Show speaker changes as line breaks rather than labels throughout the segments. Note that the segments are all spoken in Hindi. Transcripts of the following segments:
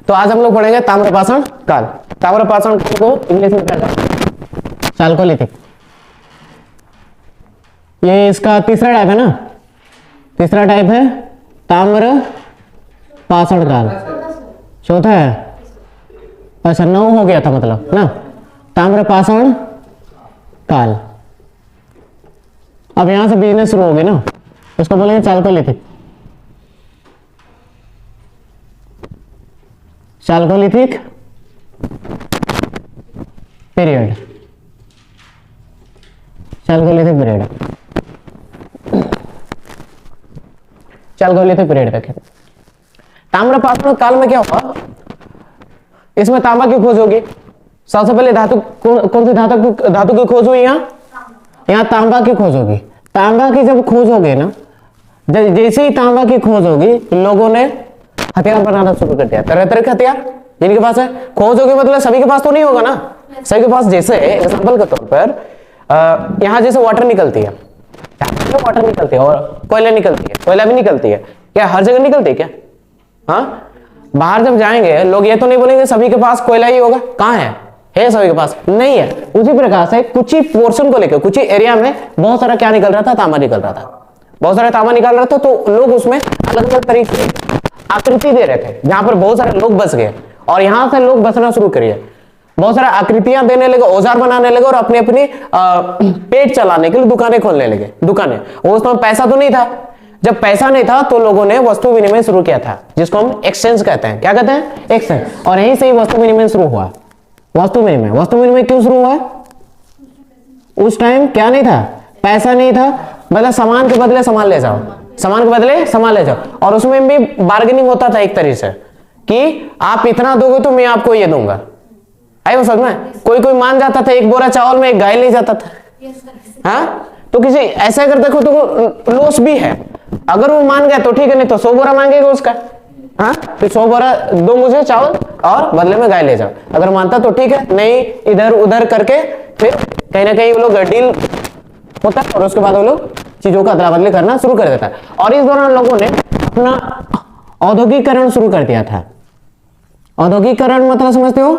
तो आज हम लोग पढ़ेंगे ताम्रपाषाण काल। ताम्रपाषाण काल को इंग्लिश में क्या कहते हैं? चाल्कोलिथिक। ये इसका तीसरा टाइप है ना, तीसरा टाइप है ताम्रपाषाण काल। चौथा है, अच्छा 9 हो गया था मतलब ना, ताम्रपाषाण काल। अब यहां से बिजनेस शुरू हो गया ना, उसको बोलेंगे chalcolithic. Chalcolithic period, chalcolithic period, chalcolithic period का कहते हैं। ताम्रपाषाण काल में क्या हुआ, इसमें तांबा की खोज होगी। सबसे पहले धातु कौन सी धातु की खोज हुई? यहाँ तांबा की खोज होगी। तांबा की जब खोज होगी ना, जैसे ही तांबा की खोज होगी, लोगों ने हथियार बनाना शुरू कर दिया, तरह तरह के हथियार जिनके पास है। खोज होगी मतलब सभी के पास तो नहीं होगा ना, सभी के पास। जैसे एग्जाम्पल के तौर पर यहाँ जैसे वाटर निकलती है, वाटर निकलती है और कोयला निकलती है, कोयला भी निकलती है। क्या हर जगह निकलती है क्या? हाँ, बाहर जब जाएंगे लोग ये तो नहीं बोलेंगे सभी के पास कोयला ही होगा। कहाँ है सभी के पास? नहीं है। उसी प्रकार से कुछ ही पोर्शन को लेकर कुछ ही एरिया में बहुत सारा क्या निकल रहा था? तांबा निकल रहा था, बहुत सारा तांबा निकल रहा था। तो लोग उसमें अलग अलग तरीके से आकृति दे रहे थे, जहां पर बहुत सारे लोग बस गए और यहां से लोग बसना शुरू करिए। बहुत सारा आकृतियां देने लगे, औजार बनाने लगे और अपने अपनी पेट चलाने के लिए दुकानें खोलने लगे। दुकानें, उसमें पैसा तो नहीं था। जब पैसा नहीं था तो लोगों ने वस्तु विनिमय शुरू किया था, जिसको हम एक्सचेंज कहते हैं। क्या कहते हैं? एक्सचेंज। और यहीं से ही वस्तु विनिमय शुरू हुआ। वस्तु विनिमय क्यों शुरू हुआ? उस टाइम क्या नहीं था? पैसा नहीं था, मतलब सामान के बदले सामान ले जाओ, सामान के बदले सामान ले जाओ। और उसमें भी बार्गेनिंग होता था एक तरीके से कि आप इतना दोगे तो मैं आपको ये दूंगा। आई वो समझ में? कोई कोई मान जाता था, एक बोरा चावल में एक गाय ले जाता था। हाँ, तो किसी ऐसा अगर देखो तो लॉस भी है। अगर वो मान गया तो ठीक है, नहीं तो 100 बोरा मांगेगा उसका। हाँ, तो 100 बोरा दो मुझे चावल और बदले में गाय ले जाओ। अगर मानता तो ठीक है, नहीं इधर उधर करके फिर कहीं ना कहीं वो लोग डील होता है और उसके बाद वो लोग चीजों का अदला बदली करना शुरू कर देता है। और इस दौरान लोगों ने अपना औद्योगिकरण शुरू कर दिया था। औद्योगिकरण मतलब समझते हो?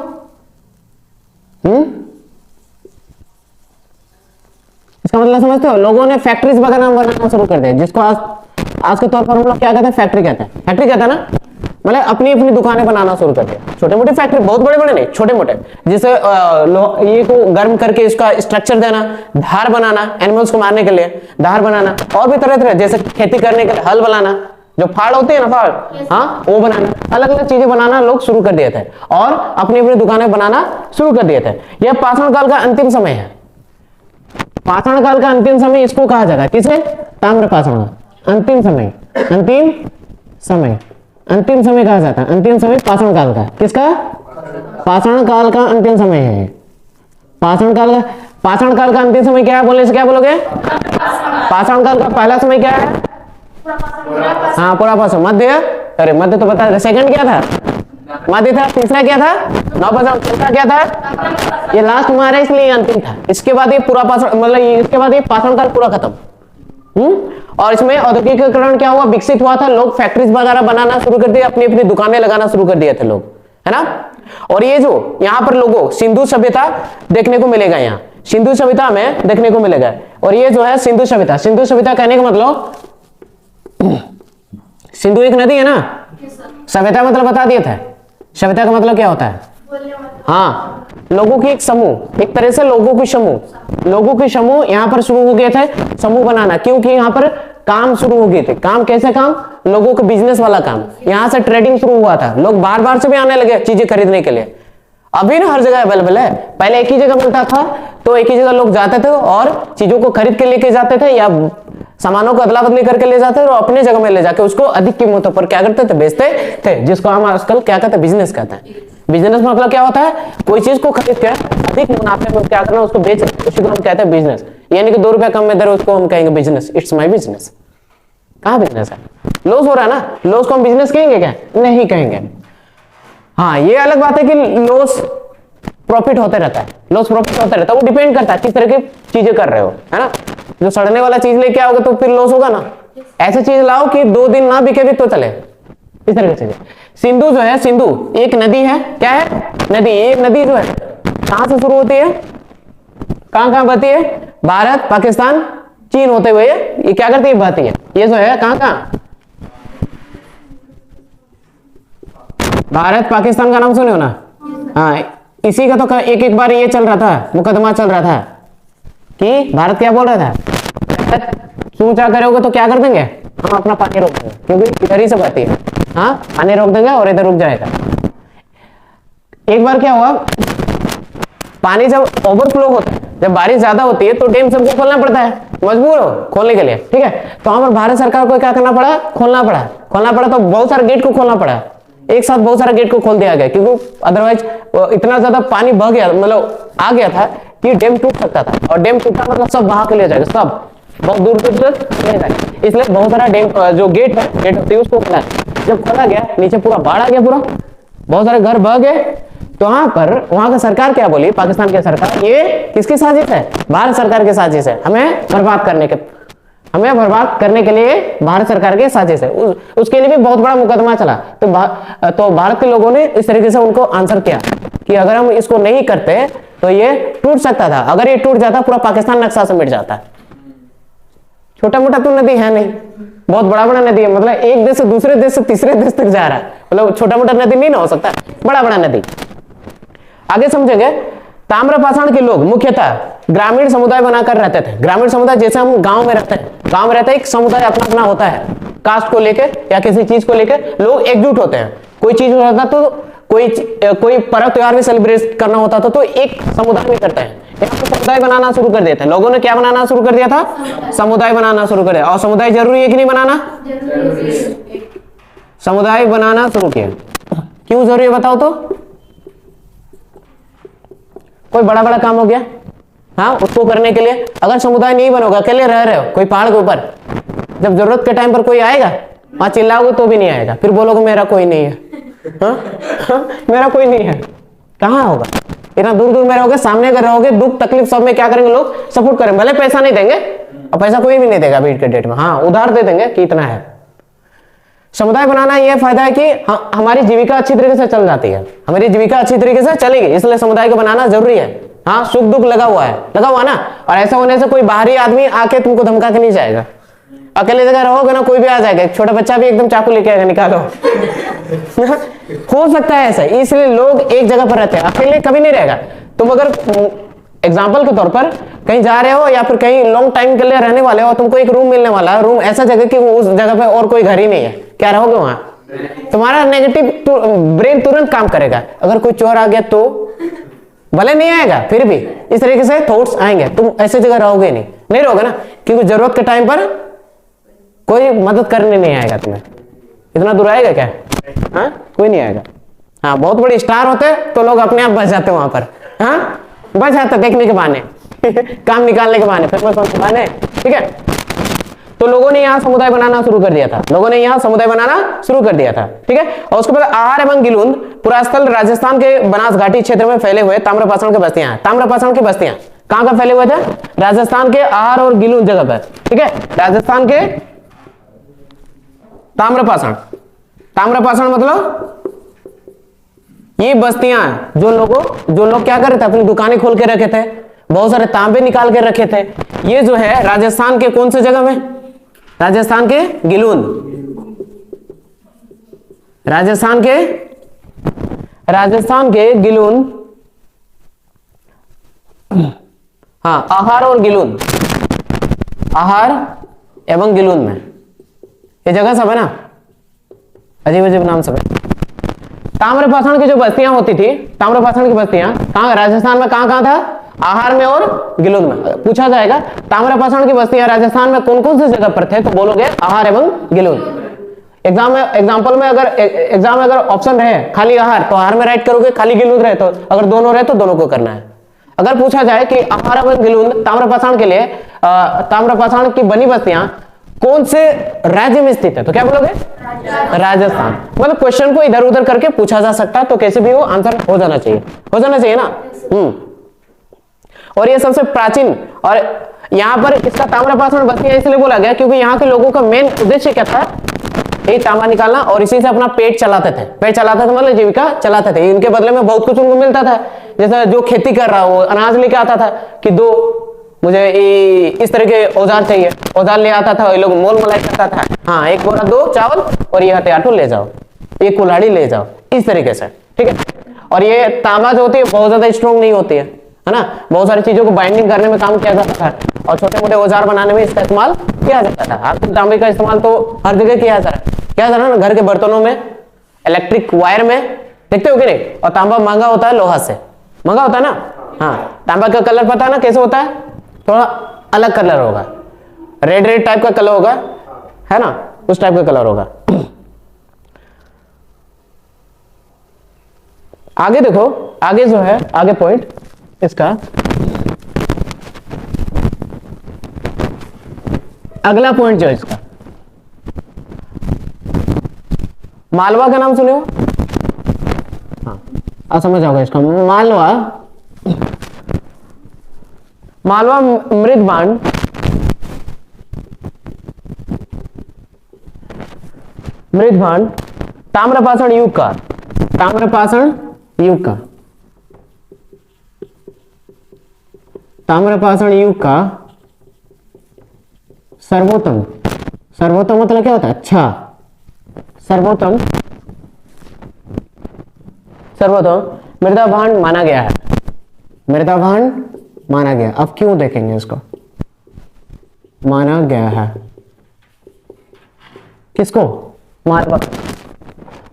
इसका मतलब समझते हो? लोगों ने फैक्ट्रीज वगैरह बनाना शुरू कर दिया, जिसको आज के तौर पर हम लोग क्या कहते हैं? फैक्ट्री कहते हैं। फैक्ट्री कहते हैं ना, मतलब अपनी अपनी दुकानें बनाना शुरू कर दिया। छोटे मोटे फैक्ट्री, बहुत बड़े बड़े नहीं, छोटे मोटे। जैसे ये को गर्म करके इसका स्ट्रक्चर देना, धार बनाना एनिमल्स को मारने के लिए, धार बनाना। और भी तरह तरह, जैसे खेती करने के लिए हल बनाना, जो फाड़ होते हैं ना, फाड़, हाँ, वो बनाना। अलग अलग चीजें बनाना लोग शुरू कर दिए थे और अपनी अपनी दुकानें बनाना शुरू कर दिए थे। यह पाषाण काल का अंतिम समय है। पाषाण काल का अंतिम समय इसको कहा जाता है। किसे? ताम्रपाषाण का अंतिम समय। अंतिम समय, अंतिम समय कहा जाता है। अंतिम समय पाषाण काल का। किसका? पाषाण काल का अंतिम समय है। पाषाण काल का अंतिम समय क्या है? बोलने से क्या बोलोगे? पाषाण काल का पहला समय क्या है? हाँ, पूरा पाषाण। मध्य, अरे मध्य तो बता, सेकंड क्या था? मध्य था। तीसरा क्या था? नवपाषाण। चौथा क्या था? ये लास्ट हमारा, इसलिए अंतिम था। इसके बाद ये पूरा पाषाण, मतलब इसके बाद ये पाषाण काल पूरा खत्म। और इसमें औद्योगिकीकरण क्या हुआ? विकसित हुआ था। लोग फैक्ट्रीज वगैरह बनाना शुरू कर दिए, अपनी अपनी दुकानें लगाना शुरू कर दिए थे लोग, है ना। और ये जो यहाँ पर लोगों सिंधु सभ्यता देखने को मिलेगा, यहाँ सिंधु सभ्यता में देखने को मिलेगा। और ये जो है सिंधु सभ्यता कहने का मतलब, सिंधु एक नदी है ना, सभ्यता मतलब बता दिए थे। सभ्यता का मतलब क्या होता है? हाँ, लोगों की एक समूह, एक तरह से लोगों के समूह यहाँ पर शुरू हो गए थे, समूह बनाना। क्योंकि यहाँ पर काम शुरू हो गए थे। काम कैसे? काम लोगों के बिजनेस वाला काम। यहाँ से ट्रेडिंग शुरू हुआ था, लोग बार बार से भी आने लगे चीजें खरीदने के लिए। अभी ना हर जगह अवेलेबल है, पहले एक ही जगह मिलता था, तो एक ही जगह लोग जाते थे और चीजों को खरीद के लेके जाते थे या सामानों को अदला बदली करके ले जाते थे और अपने जगह में ले जाके उसको अधिक कीमतों पर क्या करते थे? बेचते थे, जिसको हम आजकल क्या कहते हैं? बिजनेस कहते हैं। बिजनेस मतलब क्या होता है? कोई चीज को खरीद के अधिक मुनाफे में क्या करना, उसको बेचना, उसी को हम कहते हैं बिजनेस। यानी कि 2 रुपया कम में दे रहे, उसको हम कहेंगे बिजनेस। It's my business. कहाँ बिजनेस है? लॉस हो रहा है ना, लॉस को हम बिजनेस कहेंगे क्या? नहीं कहेंगे। हाँ, ये अलग बात है कि लॉस प्रॉफिट होते रहता है, लॉस प्रॉफिट होता रहता है। वो डिपेंड करता है किस तरह की चीजें कर रहे हो, है ना। जो सड़ने वाला चीज लेके आओगे तो फिर लॉस होगा ना। ऐसी चीज लाओ कि 2 दिन ना बिके भी तो चले, इस तरीके से। सिंधु जो है, सिंधु एक नदी है, क्या है, नदी। एक नदी जो है कहां से शुरू होती है, कहां कहां बहती है, भारत, पाकिस्तान, चीन होते हुए ये क्या करती है, बहती है। ये जो है कहां कहां, भारत पाकिस्तान का नाम सुने हो ना। हाँ, इसी का तो एक एक बार ये चल रहा था, मुकदमा चल रहा था कि भारत क्या बोल रहा था, सोचा करोगे तो क्या कर देंगे, हम अपना पानी रोक देंगे क्योंकि इधर ही से बहती है। हाँ, पानी रोक देंगे और इधर रुक जाएगा। एक बार क्या हुआ, पानी जब ओवरफ्लो होता है, जब बारिश ज्यादा होती है तो डैम सबको खोलना पड़ता है, मजबूर हो खोलने के लिए, ठीक है। तो वहां पर भारत सरकार को क्या करना पड़ा, खोलना पड़ा तो बहुत सारे गेट को खोलना पड़ा, एक साथ बहुत सारे गेट को खोल दिया गया क्योंकि अदरवाइज इतना ज्यादा पानी बह गया, मतलब आ गया था कि डैम टूट सकता था, और डैम टूटा मतलब सब बहा के ले जाएगा, सब बहुत दूर दूर तक ले जाएगा। इसलिए बहुत सारा डैम जो गेट होती है उसको खोला। जब खोला गया नीचे पूरा बाढ़ आ गया, पूरा बहुत सारे घर बह गए। तो वहां पर वहां का सरकार क्या बोली, पाकिस्तान की सरकार, ये किसकी साजिश है, भारत सरकार की साजिश है, हमें बर्बाद करने के लिए भारत सरकार की साजिश है। उसके लिए भी बहुत बड़ा मुकदमा चला। तो भारत के लोगों ने इस तरीके से उनको आंसर किया कि अगर हम इसको नहीं करते तो ये टूट सकता था, अगर ये टूट जाता पूरा पाकिस्तान नक्शा से मिट जाता। छोटा मोटा तो नदी है नहीं, बहुत बड़ा बड़ा नदी है, मतलब एक देश से दूसरे देश से तीसरे देश तक जा रहा है, मतलब छोटा मोटा नदी नहीं ना हो सकता, बड़ा बड़ा नदी। आगे समझेंगे। ताम्रपाषाण के लोग मुख्यतः ग्रामीण समुदाय बनाकर रहते थे। ग्रामीण समुदाय जैसे हम गांव में रहते हैं, गांव में रहते हैं, एक समुदाय अपना अपना होता है, कास्ट को लेकर या किसी चीज को लेकर लोग एकजुट होते हैं। कोई चीज होता तो कोई पर्व त्योहार भी सेलिब्रेट करना होता तो एक समुदाय में करते हैं। यहाँ पे समुदाय बनाना शुरू कर दिया था लोगों ने। क्या बनाना शुरू कर दिया था, समुदाय बनाना शुरू कर दिया। और समुदाय जरूरी है कि नहीं बनाना, समुदाय बनाना शुरू किया। क्यों जरूरी है बताओ तो, कोई बड़ा बड़ा काम हो गया, हाँ, उसको करने के लिए अगर समुदाय नहीं बनोगा, अकेले रह रहे हो कोई पहाड़ के ऊपर, जब जरूरत के टाइम पर कोई आएगा, वहां चिल्लाओगे तो भी नहीं आएगा, फिर बोलोगे मेरा कोई नहीं है। हाँ? मेरा कोई नहीं है, कहाँ होगा, इतना दूर दूर में रहोगे, सामने अगर रहोगे, दुख तकलीफ सब में क्या करेंगे लोग, सपोर्ट करेंगे। भले पैसा नहीं देंगे, और पैसा कोई भी नहीं देगा बीट के डेट में, हाँ उधार दे देंगे कि इतना है। समुदाय बनाना यह फायदा है कि हमारी जीविका अच्छी तरीके से चल जाती है, हमारी जीविका अच्छी तरीके से चलेगी, इसलिए समुदाय को बनाना जरूरी है। हाँ, सुख दुख लगा हुआ ना, और ऐसा होने से कोई बाहरी आदमी आके तुमको धमका के नहीं जाएगा। अकेले जगह रहोगे ना, कोई भी आ जाएगा, छोटा बच्चा भी एकदम चाकू लेके आएगा, निकालो। हो सकता है ऐसा, इसलिए लोग एक जगह पर रहते हैं, अकेले कभी नहीं रहेगा। तुम अगर एग्जाम्पल के तौर पर कहीं जा रहे हो या फिर कहीं लॉन्ग टाइम के लिए रहने वाले हो, तुमको एक रूम मिलने वाला है, रूम ऐसा जगह कि उस जगह पे और कोई घर ही नहीं है, क्या रहोगे वहां, तुम्हारा नेगेटिव ब्रेन तुरंत काम करेगा। अगर कोई चोर आ गया तो भले नहीं आएगा, फिर भी इस तरीके से थॉट्स आएंगे, तुम ऐसे जगह रहोगे नहीं रहोगे ना, क्योंकि जरूरत के टाइम पर कोई मदद करने नहीं आएगा तुम्हें। इतना दूर आएगा क्या, हाँ कोई नहीं आएगा। हाँ, बहुत बड़े स्टार होते तो लोग अपने आप बच जाते वहां पर, हाँ बच जाते देखने के बहाने काम निकालने के बहाने, फेमस होने के बहाने, ठीक है। तो लोगों ने यहाँ समुदाय बनाना शुरू कर दिया था, ठीक है। और उसके बाद आहार एवं गिलुंद पुरास्थल राजस्थान के बनास घाटी क्षेत्र में फैले हुए ताम्रपाषाण की बस्तियां हैं। ताम्रपाषाण की बस्तियां कहां फैले हुए थे, राजस्थान के आहार और गिलुंद जगह पर, ठीक है। राजस्थान के ताम्रपाषाण मतलब ये बस्तियां जो लोग क्या कर रहे थे, अपनी दुकानें खोल के रखे थे, बहुत सारे तांबे निकाल के रखे थे। ये जो है राजस्थान के कौन से जगह में, राजस्थान के गिलुंद, राजस्थान के गिलुंद, हाँ आहार और गिलुंद, आहार एवं गिलुंद में ये जगह सब है ना, अजीब अजीब नाम सब है। ताम्रपाषाण की जो बस्तियां होती थी, ताम्रपाषाण की बस्तियां कहां, राजस्थान में कहां था, आहार में और गिलुंद में। पूछा जाएगा ताम्रपाषाण की बस्तियां राजस्थान में कौन कौन सी जगह पर थे, तो बोलोगे आहार एवं गिलुंद। एग्जाम्पल में अगर ऑप्शन रहे खाली आहार तो आहार में राइट करोगे, खाली गिलुंद रहे तो, अगर दोनों रहे तो दोनों को करना है। अगर पूछा जाए कि आहार एवं गिलुंद ताम्रपाषाण के लिए, ताम्रपाषाण की बनी बस्तियां कौन से राज्य में स्थित है, तो क्या बोलोगे, राजस्थान। मतलब क्वेश्चन को इधर उधर करके पूछा जा सकता है, तो कैसे भी हो आंसर हो जाना चाहिए ना। और ये सबसे प्राचीन, और यहाँ पर इसका ताम्रपाषाण बस्तियां इसलिए बोला गया क्योंकि यहाँ के लोगों का मेन उद्देश्य क्या था, यही तांबा निकालना और इसी से अपना पेट चलाते थे। पेट चलाते थे मतलब जीविका चलाते थे। इनके बदले में बहुत कुछ उनको मिलता था। जैसे जो खेती कर रहा हो अनाज लेके आता था कि दो मुझे इस तरह के औजार चाहिए, औजार ले आता था, ये लोग मोल मलाई करता था। हाँ, एक बोरा दो चावल और ये हथियार ले जाओ, एक कुल्हाड़ी ले जाओ, इस तरीके से। ठीक है। और ये तांबा जो होती है बहुत ज्यादा स्ट्रॉन्ग नहीं होती है ना, बहुत सारी चीजों को बाइंडिंग करने में काम किया जाता था और छोटे मोटे औजार बनाने में इसका इस्तेमाल किया जाता था। आजकल तांबे का इस्तेमाल तो हर जगह किया जा रहा है ना, घर के बर्तनों में, इलेक्ट्रिक वायर में, देखते हो कि नहीं। और तांबा महंगा होता है लोहा से, महंगा होता है ना। हाँ, तांबा का कलर पता है ना कैसे होता है, थोड़ा अलग कलर होगा, रेड रेड टाइप का कलर होगा, है ना, उस टाइप का कलर होगा। आगे देखो, आगे जो है, आगे पॉइंट इसका अगला पॉइंट जो है इसका, मालवा का नाम सुने हो? हाँ, आप समझ आओगे इसका। मालवा, मालवा मृदभांड ताम्रपाषाण युग का, ताम्रपाषाण युग का, ताम्रपाषाण युग का सर्वोत्तम, सर्वोत्तम मतलब क्या होता है? अच्छा, सर्वोत्तम, सर्वोत्तम मृदा भांड माना गया है, मृदा भांड माना गया। अब क्यों देखेंगे इसको, माना गया है किसको? मालवा।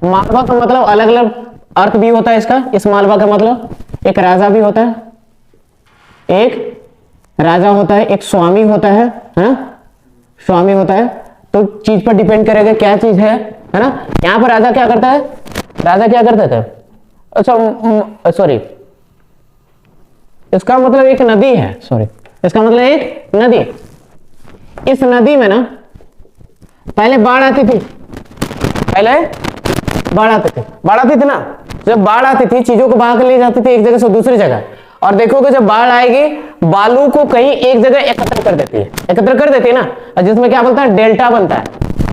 मालवा का मतलब अलग अलग अर्थ भी होता है इसका। इस मालवा का मतलब एक राजा भी होता है, एक राजा होता है, एक स्वामी होता है, स्वामी होता है। तो चीज पर डिपेंड करेगा क्या चीज है ना। यहां पर राजा क्या करता है, राजा क्या करता था, अच्छा सॉरी, इसका मतलब एक नदी है, सॉरी, इसका मतलब एक नदी। इस नदी में ना पहले बाढ़ आती थी, पहले बाढ़ आती थी, बाढ़ आती थी ना। जब बाढ़ आती थी चीजों को बहा कर ले जाती थी एक जगह से दूसरी जगह। और देखोगे जब बाढ़ आएगी बालू को कहीं एक जगह एकत्र कर देती है, एकत्र कर देती है ना, जिसमें क्या बनता है, डेल्टा बनता है।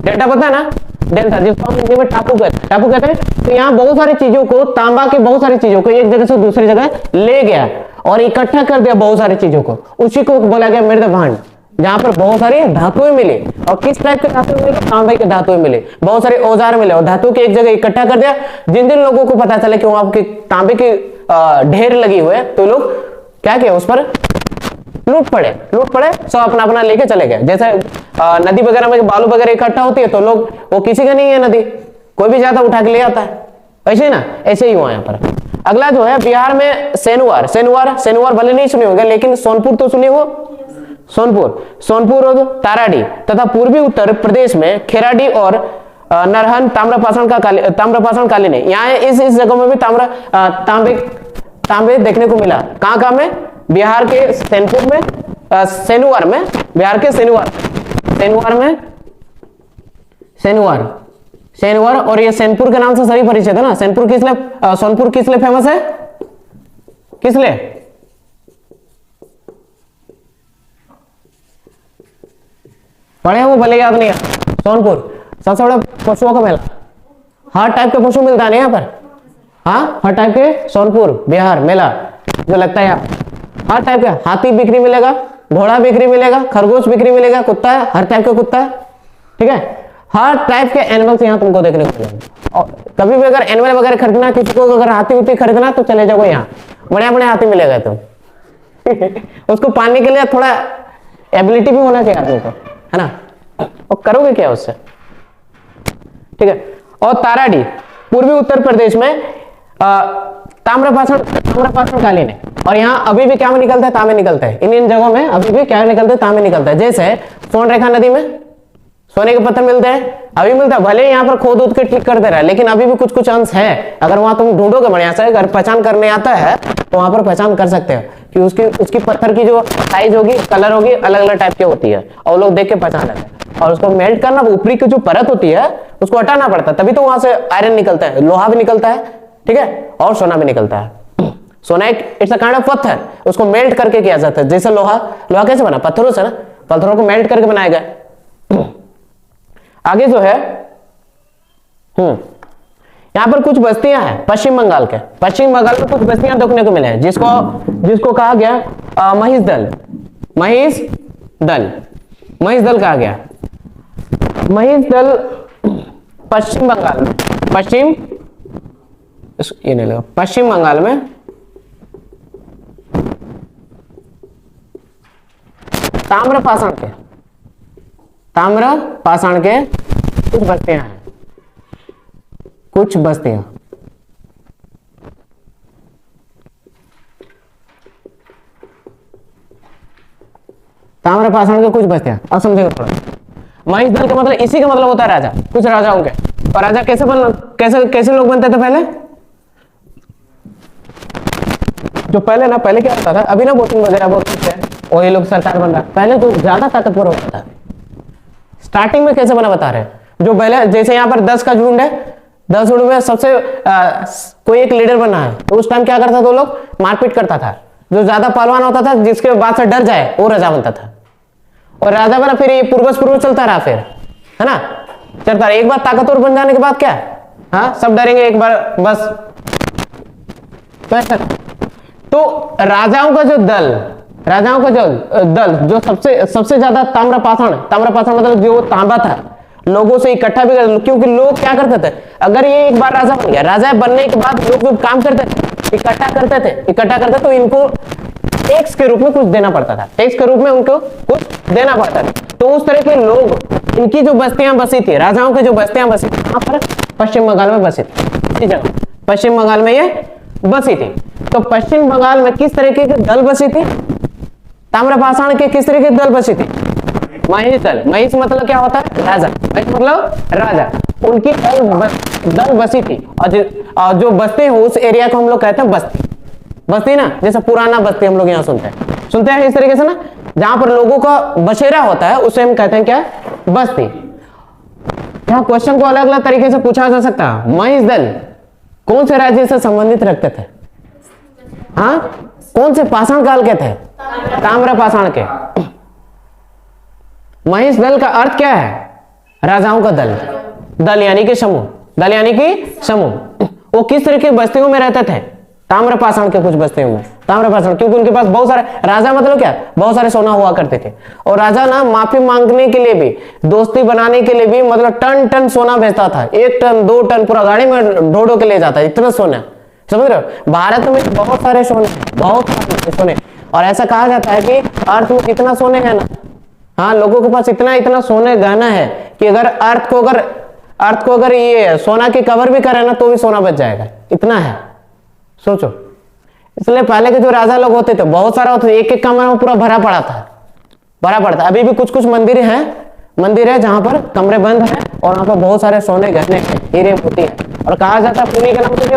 डेल्टा पता है ना, डेल्टा, जिसको हम हिंदी में टापू कहते हैं, टापू कहते हैं। तो यहाँ बहुत सारी चीजों को, तांबा के बहुत सारी चीजों को एक जगह से दूसरी जगह ले गया और इकट्ठा कर दिया बहुत सारी चीजों को। उसी को बोला गया मृद भांड, जहां पर बहुत सारी धातुएं मिली। और किस टाइप के धातुएं मिले? तांबे के धातुएं मिले, बहुत सारे औजार मिले और धातु के एक जगह इकट्ठा कर दिया। जिन जिन लोगों को पता चला कि वहां के तांबे के ढेर लगी हुए, तो लोग क्या किया, उस पर लूट पड़े, सब अपना अपना लेके चले गए। जैसे नदी वगैरह में बालू वगैरह इकट्ठा होती है तो लोग, वो किसी का नहीं है नदी, कोई भी जाता उठा के ले आता है, ऐसे ही ना, ऐसे ही हुआ यहाँ पर। अगला जो है बिहार में सेनुआर, सेनुआर, सेनुआर भले नहीं सुने होंगे लेकिन सोनपुर तो सुने हो, सोनपुर, सोनपुर और ताराडी तथा पूर्वी उत्तर प्रदेश में खेराडी और नरहन ताम्रपाषाण कालीन है। यहाँ इस जगहों में भी तांबे देखने को मिला। कहां में? बिहार के सेनपुर में, सेनुआर में, बिहार के सेनुआर में, सेनुआर। और ये सैनपुर के नाम से सभी परिचित है ना। सैनपुर किस लिए, सोनपुर किस लिए फेमस है, किस लिए? पढ़े वो भले याद नहीं है। सोनपुर सबसे बड़ा पशुओं का मेला, हर टाइप के पशु मिलता है यहाँ पर। हाँ, हर टाइप के, सोनपुर बिहार मेला जो लगता है यहाँ, हर टाइप का हाथी बिक्री मिलेगा, घोड़ा बिक्री मिलेगा, खरगोश बिक्री मिलेगा, कुत्ता है, हर टाइप का कुत्ता है। ठीक है, हर टाइप के एनिमल्स यहाँ तुमको देखने को मिलेंगे। और कभी भी अगर एनिमल वगैरह खरीदना, किसी को अगर हाथी उती खरीदना तो चले जाओ यहाँ, बढ़िया बढ़िया हाथी मिलेगा तुम। उसको पालने के लिए थोड़ा एबिलिटी भी होना चाहिए आदमी को, है ना। और करोगे क्या उससे? ठीक है। और ताराडी पूर्वी उत्तर प्रदेश में ताम्रपाषाण कालीन है। और यहाँ अभी भी क्या में निकलता है, तांबे निकलता है। इन जगहों में अभी भी क्या निकलता है, तांबे निकलता है। जैसे सोनरेखा नदी में सोने के पत्थर मिलते हैं, अभी मिलता है। भले यहाँ पर खोद उद के ठीक कर दे रहा है लेकिन अभी भी कुछ कुछ अंश है। अगर वहां तुम ढूंढोगे बढ़िया से, अगर पहचान करने आता है तो वहां पर पहचान कर सकते हो कि उसकी पत्थर की जो साइज होगी, कलर होगी, अलग अलग टाइप की होती है और लोग देख के पहचान लेते हैं। और उसको मेल्ट करना, ऊपरी की जो परत होती है उसको हटाना पड़ता है, तभी तो वहां से आयरन निकलता है, लोहा भी निकलता है, ठीक है, और सोना भी निकलता है। सोना एक इट्स अ काइंड ऑफ पत्थर, उसको मेल्ट करके किया जाता है। जैसे लोहा कैसे बना, पत्थरों से ना, पत्थरों को मेल्ट करके बनाया गया। आगे जो है यहाँ पर कुछ बस्तियां हैं पश्चिम बंगाल के, पश्चिम बंगाल में कुछ बस्तियां देखने को मिले हैं जिसको कहा गया महिष दल, महिष दल, महिष दल कहा गया। महिष दल पश्चिम बंगाल में, ये नहीं लगा, पश्चिम बंगाल में ताम्र पाषाण के कुछ बस्तियां हैं, कुछ बस्तियां। ताम्र पाषाण के कुछ बस्तियां, अब समझेगा थोड़ा। महिष दल का मतलब, इसी का मतलब होता है राजा, कुछ राजाओं के। और राजा कैसे लोग बनते थे पहले? जो पहले क्या होता था, अभी ना वोटिंग वगैरह बहुत कुछ है, वही लोग सरकार बन रहा, पहले तो ज्यादा ताकतवर होता था। स्टार्टिंग में कैसे बना बता रहे, जो पहले जैसे यहाँ पर 10 का झुंड है, 10 झुंड में सबसे कोई एक लीडर बना है, तो उस टाइम क्या करता था, वो लोग मारपीट करता था। जो ज्यादा पहलवान होता था, जिसके बात से डर जाए, वो राजा बनता था। और राजा बना, फिर ये पूर्वज चलता रहा, फिर है ना, चलता रहा। एक बार ताकतवर बन जाने के बाद क्या, हाँ सब डरेंगे एक बार बस। तो राजाओं का जो दल जो सबसे ज्यादा ताम्र पाषाण मतलब जो तांबा था, लोगों से इकट्ठा भी कर, क्योंकि लोग क्या करते थे, अगर ये एक बार राजा बन गया, राजा बनने के बाद लोग जो काम करते थे, इकट्ठा करते तो इनको टैक्स के रूप में कुछ देना पड़ता था, टैक्स के रूप में उनको कुछ देना पड़ता था। तो उस तरह के लोग, इनकी जो बस्तियां बसी थी, राजाओं की जो बस्तियां बसी थी, वहां पर पश्चिम बंगाल में बसी थी, पश्चिम बंगाल में ये बसी थी। तो पश्चिम बंगाल में किस तरीके के दल बसी थी, ताम्रपाषाण के किस तरीके के दल बसी थी? महिष दल। महिष मतलब क्या होता है, राजा, महिष मतलब राजा, उनकी दल बसी थी। और जो बस्ती है उस एरिया को हम लोग कहते हैं बस्ती ना, जैसे पुराना बस्ती हम लोग यहाँ सुनते हैं इस तरीके से ना, जहां पर लोगों का बसेरा होता है, उसे हम कहते हैं क्या, बस्ती। यहाँ क्वेश्चन को अलग अलग तरीके से पूछा जा सकता है। महिष दल कौन से राज्य से संबंधित रखते थे? हाँ, कौन से पाषाण काल के थे? ताम्र पाषाण के। महिष दल का अर्थ क्या है? राजाओं का दल यानी कि समूह। वो किस तरह की बस्तियों में रहते थे? ताम्र पाषाण के कुछ बस्तियों में। ताम्र पाषाण क्योंकि उनके पास बहुत सारे, राजा मतलब क्या, बहुत सारे सोना हुआ करते थे। और राजा ना माफी मांगने के लिए भी, दोस्ती बनाने के लिए भी, मतलब टन टन सोना बेचता था, 1 टन 2 टन, पूरा गाड़ी में ढो के ले जाता है, इतना सोना। समझ रहे हो, भारत में बहुत सारे सोने, और ऐसा कहा जाता है कि अर्थ में कितना सोने है ना, हाँ, लोगों के पास इतना सोने गहना है कि अगर अर्थ को अगर ये सोना की कवर भी करे ना, तो भी सोना बच जाएगा, इतना है, सोचो। इसलिए पहले के जो राजा लोग होते थे, बहुत सारा होते थे, एक कमरा में पूरा भरा पड़ा था। अभी भी कुछ मंदिर है जहां पर कमरे बंद है, और वहां पर बहुत सारे सोने गहने हीरे मोती है। और कहा जाता है, पुरी का नाम सुने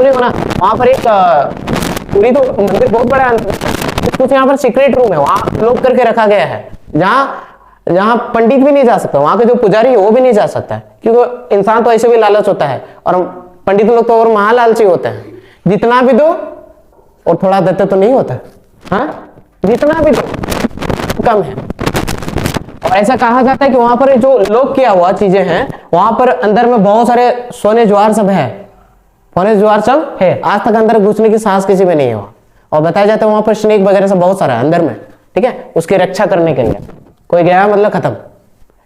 हो ना, वहां पर एक पुरी तो मंदिर बहुत बड़ा है, कुछ यहाँ पर सीक्रेट रूम है, वहां लोग करके रखा गया है, जहां पंडित भी नहीं जा सकता, वहां के जो पुजारी है वो भी नहीं जा सकता है, क्योंकि इंसान तो ऐसे भी लालच होता है, और पंडित लोग तो और महालालची होते हैं, जितना भी दो और थोड़ा देते तो नहीं होता, हाँ, जितना भी दो कम है। और ऐसा कहा जाता है कि वहां पर जो लोग किया हुआ चीजें हैं, वहां पर अंदर में बहुत सारे सोने ज्वार सब है, आज तक अंदर घुसने की साहस किसी में नहीं हुआ। और बताया जाता है वहां पर स्नेक वगैरह सब बहुत सारा है अंदर में, ठीक है, उसकी रक्षा करने के लिए कोई गया मतलब खत्म,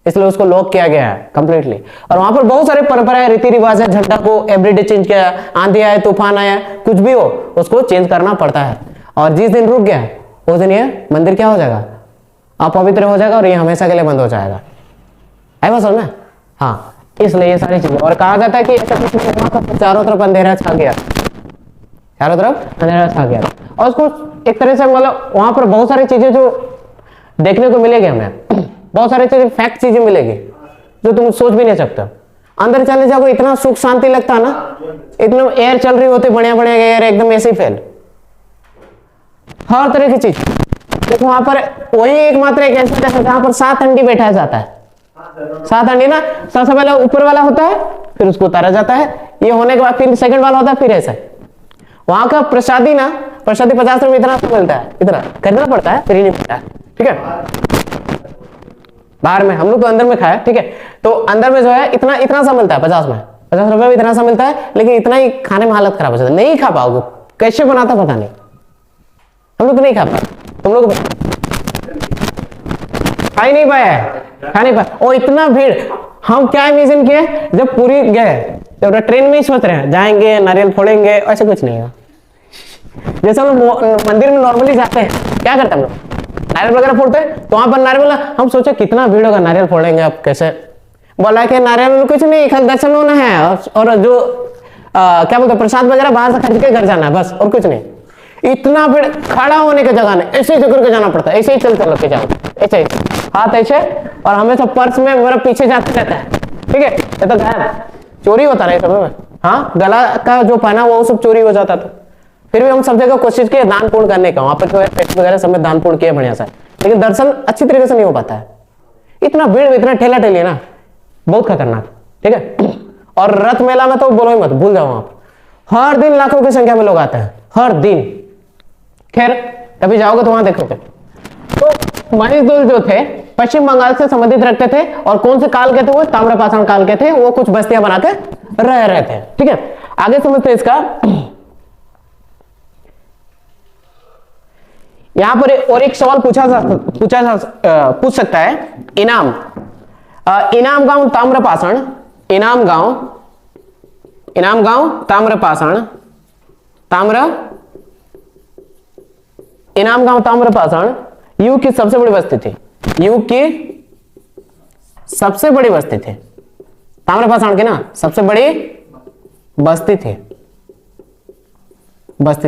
इसलिए उसको लॉक किया गया है कंप्लीटली। और वहां पर बहुत सारे परंपराएं, रीति रिवाज है, झंडा को एवरीडे चेंज किया, आंधी आए, तूफान आया, कुछ भी हो उसको चेंज करना पड़ता है। और जिस दिन रुक गया उस दिन ये मंदिर क्या हो जाएगा, अपवित्र हो जाएगा, और ये हमेशा के लिए बंद हो जाएगा। है बात समझ में? हाँ, इसलिए ये सारी चीजें। और कहा जाता है कि ऐसा कुछ नहीं हुआ था, चारों तरफ अंधेरा छा गया, और उसको एक तरह से मतलब वहां पर बहुत सारी चीजें जो देखने को मिलेगी, हमें बहुत सारी चीजें फैक्ट चीजें मिलेगी जो तुम सोच भी नहीं सकते। अंदर चले जाओ, इतना सुख शांति लगता है ना, इतना एयर चल रही होती, बढ़िया एयर एकदम ऐसे ही फैल, हर तरह की चीज देखो। वहां पर वही एकमात्र एक ऐसा जगह जहां पर 7 अंडी बैठाया जाता है, 7 अंडी ना, सबसे पहले ऊपर वाला होता है, फिर उसको उतारा जाता है, ये होने के बाद फिर सेकंड वाला होता है, फिर ऐसा। वहां का प्रसादी 50 रुपए इतना मिलता है, इतना खरीदना पड़ता है, फिर ही नहीं मिलता है, ठीक है। बाहर में, हम लोग तो अंदर में खाया, ठीक है। तो अंदर में जो है इतना इतना सा मिलता है, 50 में, 50 रुपए में इतना सा मिलता है, लेकिन इतना ही खाने में हालत खराब हो जाता है, नहीं खा पाओगे। कैसे बनाता पता नहीं, हम लोग नहीं खा पाए, तुम लोग खा ही नहीं पाया, खा नहीं पाया। और इतना भीड़, हम क्या इमेजिन किए जब पूरी गए, जब ट्रेन में ही सोच रहे हैं जाएंगे नारियल फोड़ेंगे, ऐसा कुछ नहीं है। जैसे हम मंदिर में नॉर्मली जाते हैं, क्या करते हैं हम लोग, नारियल वगैरह फोड़ते हैं, तो वहां पर नारियल, हम सोचे कितना भीड़ होगा, नारियल फोड़ेंगे अब कैसे, बोला कि नारियल में कुछ नहीं, खाली दर्शन होना है और जो क्या बोलते प्रसाद वगैरह बाहर से खरीद के घर जाना है, बस और कुछ नहीं। इतना भीड़, खड़ा होने की जगह नहीं, ऐसे ही करके जाना पड़ता है, ऐसे ही चल के जाओ, ऐसे हाथ ऐसे, और हमेशा पर्स में मेरा पीछे जाते रहता है, ठीक है। ये तो गायब, चोरी होता रहा समय में, हाँ, गला का जो पहना वो सब चोरी हो जाता था। फिर भी हम सब जगह कोशिश किए दान पुण्य करने का, वहां पर जो है पेट वगैरह सब में दान पुण्य किया बढ़िया सा, लेकिन दर्शन अच्छी तरीके से नहीं हो पाता है, इतना भीड़, इतना ठेला ठेली है ना, बहुत खतरनाक, ठीक है। और रथ मेला में तो बोलो ही मत, भूल जाओ, वहां पर हर दिन लाखों की संख्या में लोग आते हैं, हर दिन। खैर कभी जाओगे तो वहां देखोगे। तो मणिदुल जो थे पश्चिम बंगाल से संबंधित रखते थे, और कौन से काल के थे वो, ताम्रपाषाण काल के थे, वो कुछ बस्तियां बना के रह रहे थे, ठीक है। आगे समझते हैं इसका। यहां पर और एक सवाल पूछ सकता है, इनाम गांव ताम्रपाषाण, इनाम गांव ताम्रपाषाण, इनाम गांव ताम्रपाषाण युग की सबसे बड़ी बस्ती थी, युग की सबसे बड़ी बस्ती थी, ताम्रपाषाण की ना सबसे बड़ी बस्ती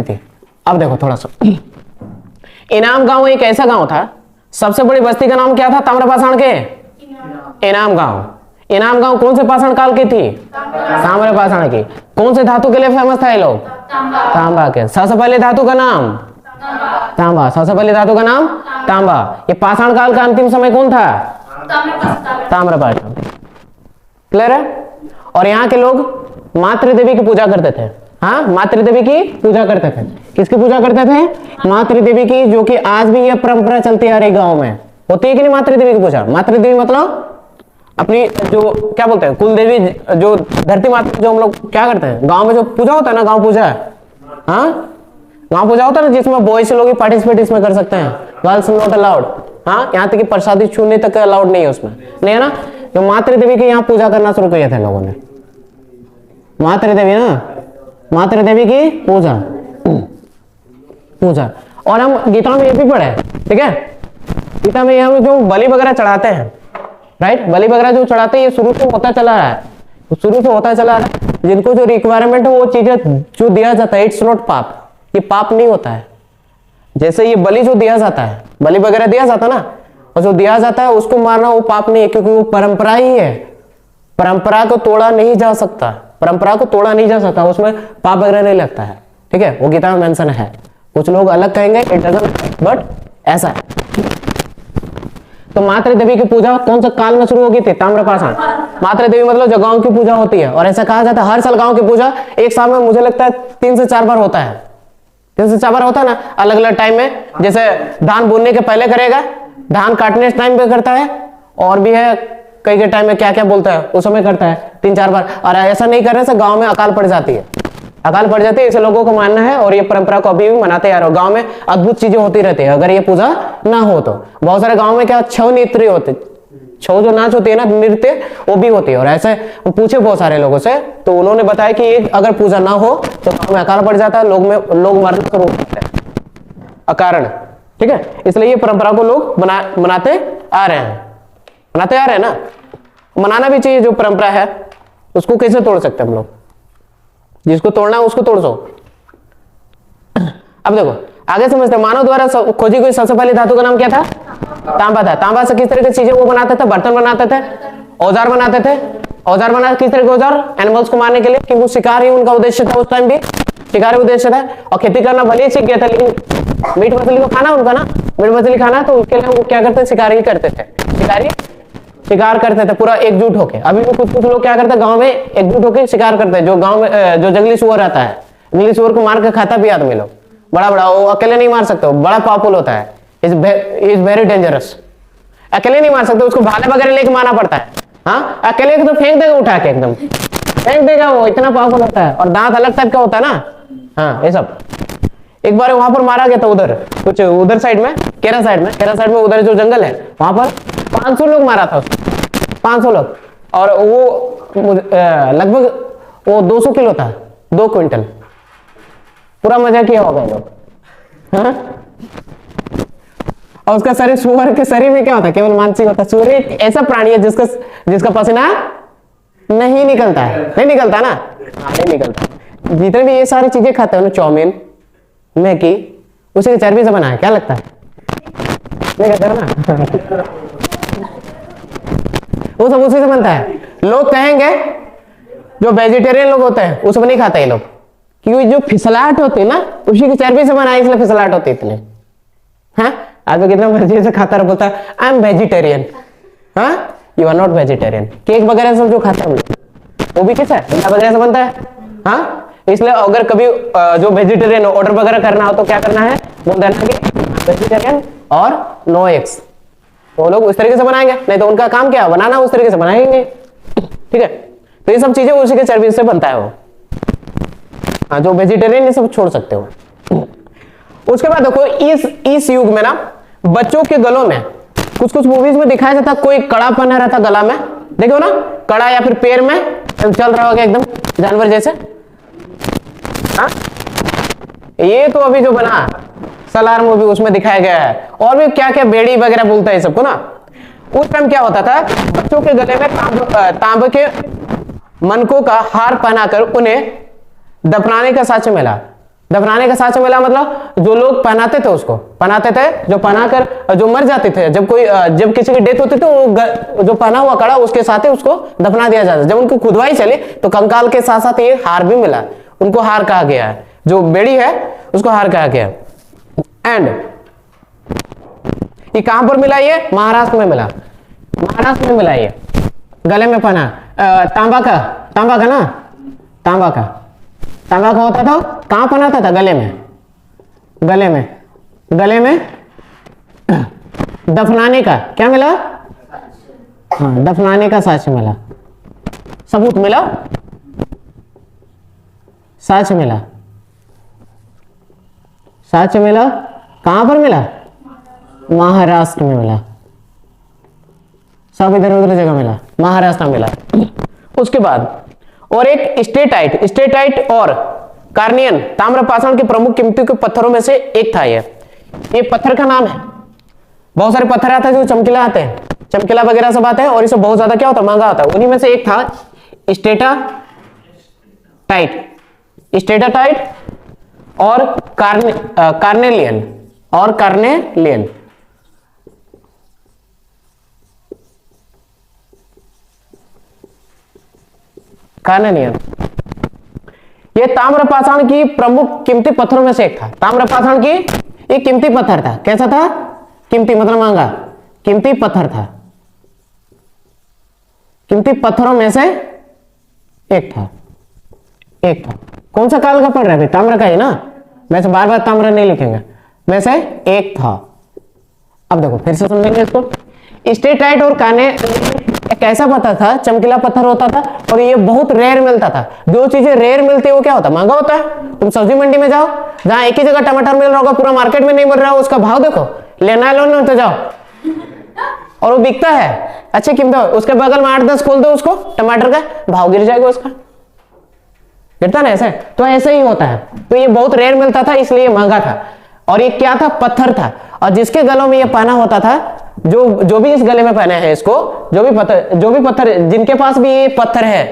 थी। अब देखो थोड़ा सा, इनाम गांव एक ऐसा गांव था, सबसे बड़ी बस्ती का नाम क्या था ताम्रपाषाण के, इनाम गांव कौन से पाषाण काल की थी, ताम्रपाषाण की। कौन से धातु के लिए फेमस था ये लोग, तांबा के। सबसे पहले धातु का नाम तांबा, सबसे पहले धातु का नाम तांबा। ये पाषाण काल का अंतिम समय कौन था, ताम्रपाषाण। क्लियर है। और यहाँ के लोग मातृ देवी की पूजा करते थे, हाँ, मातृ देवी की पूजा करते थे। किसकी पूजा करते थे, मातृ देवी की, जो कि आज भी यह परंपरा चलती आ रही गांव में। होती है कि नहीं मातृ देवी की पूजा। मातृ देवी मतलब अपनी जो क्या बोलते हैं कुल देवी, जो धरती माता, जो हम लोग क्या करते हैं गांव में जो पूजा होता है ना, गांव पूजा, हाँ, गांव पूजा होता है ना, जिसमें बॉयज लोग पार्टिसिपेट इसमें कर सकते हैं, गर्ल्स नॉट अलाउड, हाँ, यहाँ तक कि प्रसादी छूने तक अलाउड नहीं है उसमें, नहीं है ना। तो मातृ देवी की यहाँ पूजा करना शुरू किया था लोगों ने, मातृ देवी ना, मातृ देवी की पूजा। और हम गीता में ये भी पढ़े, ठीक है, गीता में हम जो बलि वगैरह चढ़ाते हैं, राइट, बलि वगैरह जो चढ़ाते हैं, ये शुरू से होता चला रहा है, शुरू से होता चला रहा है। जिनको जो रिक्वायरमेंट है वो चीजें जो दिया जाता है, इट्स नॉट पाप, ये पाप नहीं होता है। जैसे ये बलि जो दिया जाता है, बलि वगैरह दिया जाता है ना, और जो दिया जाता है उसको मारना वो पाप नहीं है, क्योंकि वो परंपरा ही है, परंपरा को तोड़ा नहीं जा सकता, परंपरा को तोड़ा नहीं जा सकता, उसमें पाप वगैरह नहीं लगता है, ठीक है, वो गीता में मेंशन है। कुछ लोग अलग कहेंगे, इट डजंट, बट ऐसा है। तो मातृ देवी की पूजा कौन सा काल में शुरू होगी थी, ताम्रपाषाण। मातृ देवी मतलब जो गांव की पूजा होती है, और ऐसा कहा जाता है हर साल गांव की पूजा एक साल में मुझे लगता है 3 से 4 बार होता है, 3 से 4 बार होता है ना, अलग अलग टाइम में। जैसे धान बोने के पहले करेगा, धान काटने टाइम पे करता है, और भी है कई के टाइम में क्या क्या बोलता है उस समय करता है 3-4 बार। और ऐसा नहीं करने से गांव में अकाल पड़ जाती है, अकाल पड़ जाती है, इसे लोगों को मानना है, और ये परंपरा को अभी भी मनाते आ रहे हो। गांव में अद्भुत चीजें होती रहती है अगर ये पूजा ना हो तो। बहुत सारे गांव में क्या छऊ नृत्य होते, छऊ जो नाच होती है ना, नृत्य, वो भी होती है। और ऐसे पूछे बहुत सारे लोगों से, तो उन्होंने बताया कि ये अगर पूजा ना हो तो गांव में अकाल पड़ जाता है, लोग मरना शुरू हो जाते हैं अकारण, ठीक है। इसलिए ये परंपरा को लोग मनाते आ रहे हैं ना। मनाना भी चाहिए, जो परंपरा है उसको कैसे तोड़ सकते हैं हम लोग, जिसको तोड़ना है उसको तोड़ दो। अब देखो आगे समझते हैं। मानव द्वारा खोजी गई सबसे पहली धातु का नाम क्या था, तांबा था। तांबा से किस तरह की चीजें वो बनाते थे, बर्तन बनाते थे, औजार बनाते थे। औजार बना किस तरह के औजार, एनिमल्स को मारने के लिए, क्योंकि वो शिकार ही उनका उद्देश्य था, उस टाइम भी शिकार ही उद्देश्य था। और खेती करना भले ही सीख गया था, लेकिन मीट मछली को खाना उनका ना, मीट मछली खाना, तो उसके लिए वो क्या करते, शिकार ही करते थे, शिकार करते थे पूरा एकजुट होके। अभी भी कुछ लोग क्या करते हैं गांव में एकजुट होकर शिकार करते हैं। जो गांव में जो जंगली सुअर रहता है, जंगली सुअर को मार के खाता भी आदमी लोग, बड़ा वो अकेले नहीं मार सकते, बड़ा पावरफुल होता है, इज वेरी डेंजरस। अकेले नहीं मार सकते, उसको भाले वगैरह लेके मारना पड़ता है। हाँ, अकेले तो फेंक देगा उठा के, एकदम फेंक देगा, वो इतना पावरफुल होता है। और दांत अलग टाइप का होता है ना। हाँ, ये सब। एक बार वहां पर मारा गया था, उधर कुछ उधर साइड में, केरला साइड में उधर जो जंगल है वहां पर 500 लोग मारा था, 500 लोग। और वो लगभग वो 200 किलो था, 2 क्विंटल। पूरा मजा किया होगा लोग। हाँ? और उसका शरीर, सुअर के शरीर में क्या होता है, केवल मांसी होता है। सुअर एक ऐसा प्राणी है जिसका पसीना नहीं निकलता है, नहीं निकलता ना। हाँ, नहीं निकलता। जितने भी ये सारी चीजें खाते हैं ना, चाउमीन, मैगी, उसी के चर्बी से बना है। क्या लगता है? नहीं कहते हो ना। वो सब उसी से बनता है। लोग कहेंगे जो वेजिटेरियन लोग होते हैं उसमें नहीं खाते ये लोग, क्योंकि जो फिसलाहट होती है ना उसी की चर्बी से बना है, इसलिए फिसलाहट होती है इतनी। हाँ, आदमी कितना मर्जी से खाता रहा, बोलता है आई एम वेजिटेरियन। हाँ, you are not vegetarian. Cake वगैरह सब जो खाते हैं हम लोग, वो भी कैसा है, अंडा वगैरह से बनता है। हाँ, इसलिए अगर कभी जो वेजिटेरियन ऑर्डर वगैरह करना हो तो क्या करना है, बोल देना कि वेजिटेरियन और नो एग्स। वो लोग उस तरीके से बनाएंगे, नहीं तो उनका काम क्या है, बनाना, उस तरीके से बनाएंगे। ठीक है, तो ये सब चीजें उसी के चर्बी से बनता है वो। हाँ, जो वेजिटेरियन ये सब छोड़ सकते हो। उसके बाद देखो, इस युग में ना बच्चों के गलों में कुछ मूवीज में दिखाया जाता, कोई कड़ा पहना रहता गला में, देखो ना, कड़ा, या फिर पैर में चल रहा होगा एकदम जानवर जैसे। हाँ, ये तो अभी जो बना सलार मूवी उसमें दिखाया गया है। और भी क्या क्या बेड़ी वगैरह बोलता है सबको ना। उस टाइम क्या होता था, बच्चों के गले में तांबे के मनकों का हार पहनाकर उन्हें दफनाने का साक्ष्य मिला। दफनाने का साक्ष्य मिला मतलब जो लोग पहनाते थे उसको, पहनाते थे, जो पहनाकर जो मर जाते थे, जब किसी की डेथ होती थी, वो जो पहना हुआ कड़ा उसके साथ ही उसको दफना दिया जाता। जब उनको खुदवाई चली तो कंकाल के साथ साथ ये हार भी मिला, उनको हार कहा गया है। जो बेड़ी है उसको हार कहा गया। एंड ये कहां पर मिला, ये महाराष्ट्र में मिला, महाराष्ट्र में मिला। ये गले में पहना तांबा का ना, तांबा का होता था। कहां पहनाता था, गले में दफनाने का क्या मिला, हाँ, दफनाने का साक्ष्य मिला, सबूत मिला, साक्ष्य मिला, साक्ष्य मिला। कहां पर मिला, महाराष्ट्र में मिला। सब इधर उधर जगह मिला, महाराष्ट्र में मिला। उसके बाद और एक स्टेटाइट और कार्नियन ताम्रपाषाण के प्रमुख कीमती के पत्थरों में से एक था। ये पत्थर का नाम है। बहुत सारे पत्थर आते हैं जो चमकीला आते हैं, चमकीला वगैरह सब आते हैं, और इसे बहुत ज्यादा क्या होता है, महंगा होता है। उन्हीं में से एक था स्टेटाटाइट और कार्नेलियन। ये ताम्रपाषाण की प्रमुख कीमती पत्थरों में से एक था। ताम्रपाषाण की एक कीमती पत्थर था। कैसा था, कीमती मतलब महंगा, कीमती पत्थर था, कीमती पत्थरों में से एक था। कौन सा काल का पढ़ रहे थे, ताम्र का ही ना, वैसे बार बार ताम्र नहीं लिखेंगे, में से एक था। अब देखो फिर से समझेंगे इसको। स्टेटाइट और काने एक ऐसा पत्थर था, चमकीला पत्थर होता था, और ये बहुत रेयर मिलता था। जो चीजें रेयर मिलती है वो क्या होता है, महंगा होता है। तुम सब्जी मंडी में जाओ, जहां एक ही जगह टमाटर मिल रहा होगा, पूरा मार्केट में नहीं मिल रहा है, उसका भाव देखो, लेना लो ना तो जाओ, और वो बिकता है अच्छी कीमत। उसके बगल में 8-10 खोल दो उसको, टमाटर का भाव गिर जाएगा उसका, गिरता ना ऐसे। तो ऐसे ही होता है। तो ये बहुत रेयर मिलता था, इसलिए महंगा था। और ये क्या था, पत्थर था। और जिसके गलों में ये पहना होता था, जो भी इस गले में पहने हैं इसको, जो भी पत्थर जिनके पास भी ये पत्थर है,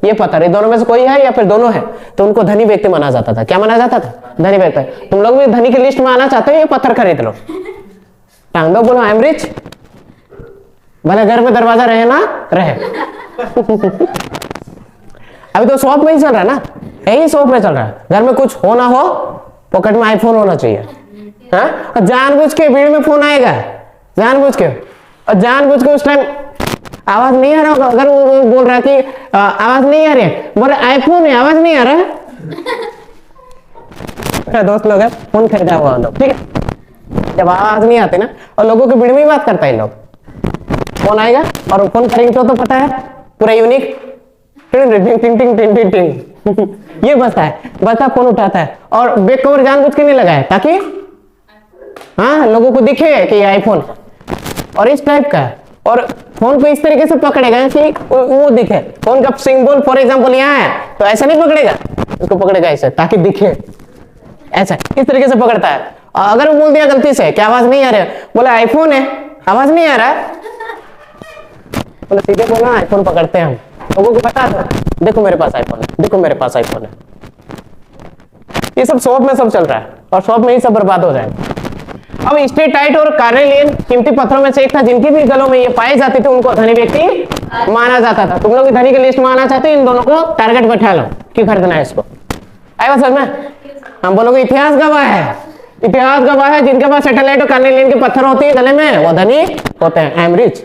ये दोनों में से कोई है या फिर दोनों है, तो उनको धनी व्यक्ति माना जाता था। क्या माना जाता था, धनी व्यक्ति। तुम लोग भी धनी की लिस्ट में आना चाहते हो, ये पत्थर खरीद लो, टांग दो, बोलो आई एम रिच, भले घर में दरवाजा रहे ना रहे। अभी तो शॉप में ही चल रहा है ना, यही शॉप में चल रहा है। घर में कुछ हो ना हो, पॉकेट में आईफोन होना चाहिए। हाँ, जानबूझ के भीड़ में फोन आएगा, जानबूझ के, और जानबूझ के उस टाइम आवाज नहीं आ रहा होगा। अगर वो बोल रहा है कि आवाज नहीं आ रही है, बोले आईफोन है, आवाज नहीं आ रहा है। दोस्त लोग है, फोन खरीदा हुआ लोग, ठीक है। जब आवाज नहीं आती ना, और लोगों की भीड़ में ही बात करता है लोग, फोन आएगा और फोन करेंगे तो पता है पूरा यूनिक टिंग टिंग टिंग टिंग टिंग टिंग टिंग ये बजता फोन उठाता है और बैक कवर जानबूझ के नहीं लगाया ताकि हाँ लोगों को दिखे कि ये आईफोन और इस टाइप का है। और फोन को इस तरीके से पकड़ेगा कि वो दिखे। फोन का सिंबल फॉर एग्जांपल यहाँ है तो ऐसा नहीं पकड़ेगा, इसको पकड़ेगा ऐसे ताकि दिखे, ऐसा इस तरीके से पकड़ता है। अगर वो बोल दिया गलती से कि आवाज नहीं आ रहा है, बोला आईफोन है आवाज नहीं आ रहा है, बोले सीधे बोला आईफोन पकड़ते हैं हम, लोगों को पता था देखो मेरे पास आईफोन है, देखो मेरे पास आईफोन है। ये सब शॉप में सब चल रहा है और शॉप में ही सब बर्बाद हो जाएगा। अब स्टेटाइट और कार्नेलियन कीमती पत्थरों में से एक था, जिनकी भी गलों में ये पाए जाते थे उनको धनी व्यक्ति माना जाता था। तुम लोग धनी की लिस्ट में आना चाहते हो, इन दोनों को टारगेट बैठा लो कि खरीदना है इसको। आएगा समझ में? हम बोलोगे इतिहास गवाह है, इतिहास गवाह है जिनके पास सैटेलाइट और कार्नेलियन के पत्थर होते हैं गले में वो धनी होते हैं। I am rich.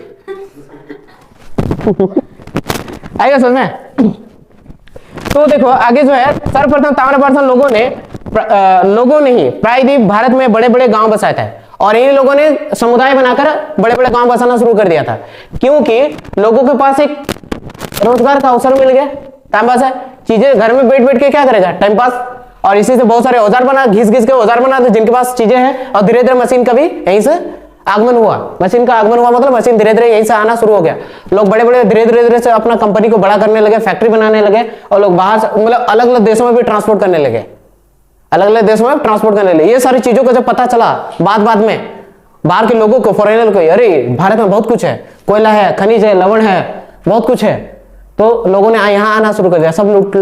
आएगा समझ में? तो देखो आगे जो है सर्वप्रथम ताम्रपाषाण लोगों ने ही प्रायद्वीप भारत में बड़े बड़े गांव बसाए थे और इन लोगों ने समुदाय बनाकर बड़े बड़े गांव बसाना शुरू कर दिया था, क्योंकि लोगों के पास एक रोजगार का अवसर मिल गया। तांबा से चीजें घर में बैठ बैठ के क्या करेगा, टाइम पास, और इसी से बहुत सारे औजार बना, घिस घिस के औजार बना जिनके पास चीजें हैं। और धीरे धीरे मशीन का भी यहीं से आगमन हुआ, मशीन का आगमन हुआ मतलब मशीन धीरे धीरे यहीं से आना शुरू हो गया। लोग बड़े बड़े धीरे धीरे से अपना कंपनी को बड़ा करने लगे, फैक्ट्री बनाने लगे और लोग बाहर मतलब अलग अलग देशों में भी ट्रांसपोर्ट करने लगे, अलग अलग देशों में ट्रांसपोर्ट करने लगे। ये सारी चीजों को जब पता चला बाद में बाहर के लोगों को, फॉरेनर को, अरे भारत में बहुत कुछ है, कोयला है, खनिज है, लवण है, बहुत कुछ है, तो लोगों ने यहाँ आना शुरू कर दिया। सब लूट